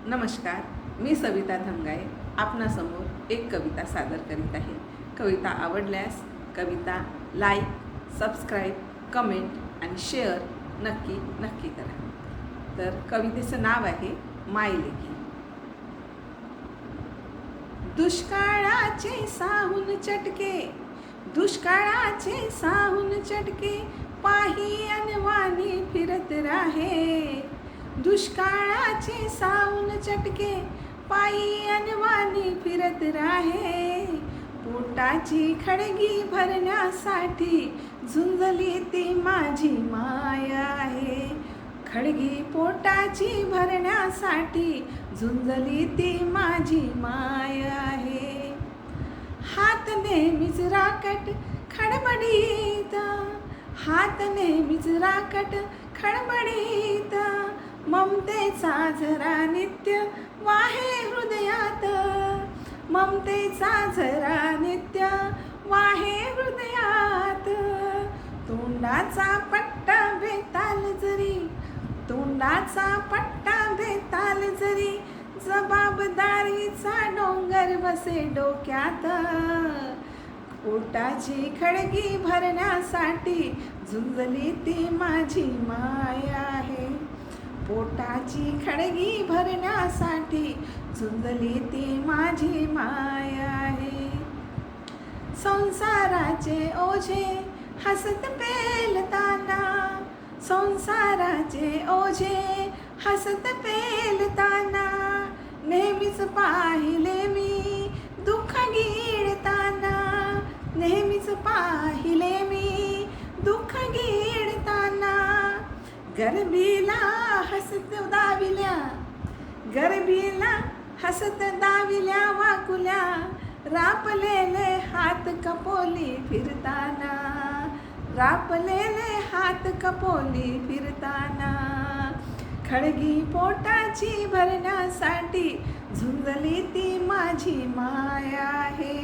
नमस्कार, मी सविता धमगाये आपणासमोर एक कविता सादर करीत आहे. कविता आवडल्यास कविता लाईक, सबस्क्राईब, कमेंट आणि शेअर नक्की करा. तर कवितेचं नाव आहे मायलेकी. दुष्काळाचे साहून चटके, दुष्काळाचे साहून चटके, पाही अनवाणी फिरत राहे. दुष्काळाचे साहून चटके, पायी अनवाणी फिरत राहे. पोटाची खडगी भरण्यासाठी झुंजली ती माझी माया आहे. खडगी पोटाची भरण्यासाठी झुंजली ती माझी माया आहे. हात नेहमीच राकट खडबडीत, हात नेहमीच राकट खडबडीत, ममतेचा झरा नित्य वाहे हृदयात. ममतेचा झरा नित्य वाहे हृदयात. तोंडाचा पट्टा बेताल जरी, तोंडाचा पट्टा बेताल जरी, जबाबदारीचा डोंगर बसे डोक्यात. पोटाची खडगी भरण्यासाठी झुंजली ती माझी माया आहे. पोटाची खडगी भरण्यासाठी झुंजली ती माझी माया आहे. संसाराचे ओझे हसत पेलताना, संसाराचे ओझे हसत पेलताना, नेहमीच पाहिले मी दुःख गिळताना. नेहमीच पाहिले मी दुःख गिळताना. गरबीला हसत दाविल्या, गरबीला हसत दाविल्या वाकुल्या, रापलेले हात कपोली फिरताना. रापलेले हात कपोली फिरताना. खडगी पोटाची भरण्यासाठी झुंजली ती माझी माया आहे.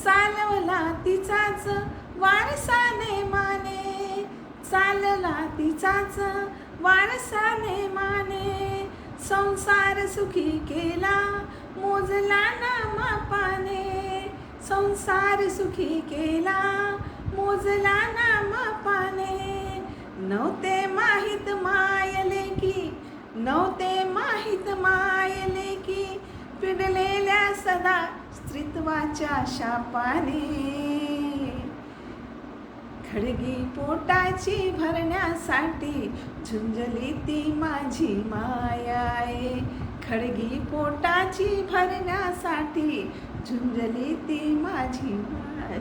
चालवला तिचाच वारसाने माने, चालला तिचाच वारसाने माने. संसार सुखी केला मोजला ना मापाने. संसार सुखी केला मोजला ना मापाने. नव्हते माहित मायलेकी, नव्हते माहित मायलेकी, पिडलेल्या सदा स्त्रीत्वाच्या शापाने. खडगी पोटाची भरण्यासाठी झुंजली ती माझी माया आहे. खडगी पोटाची भरण्यासाठी झुंजली ती माझी माया.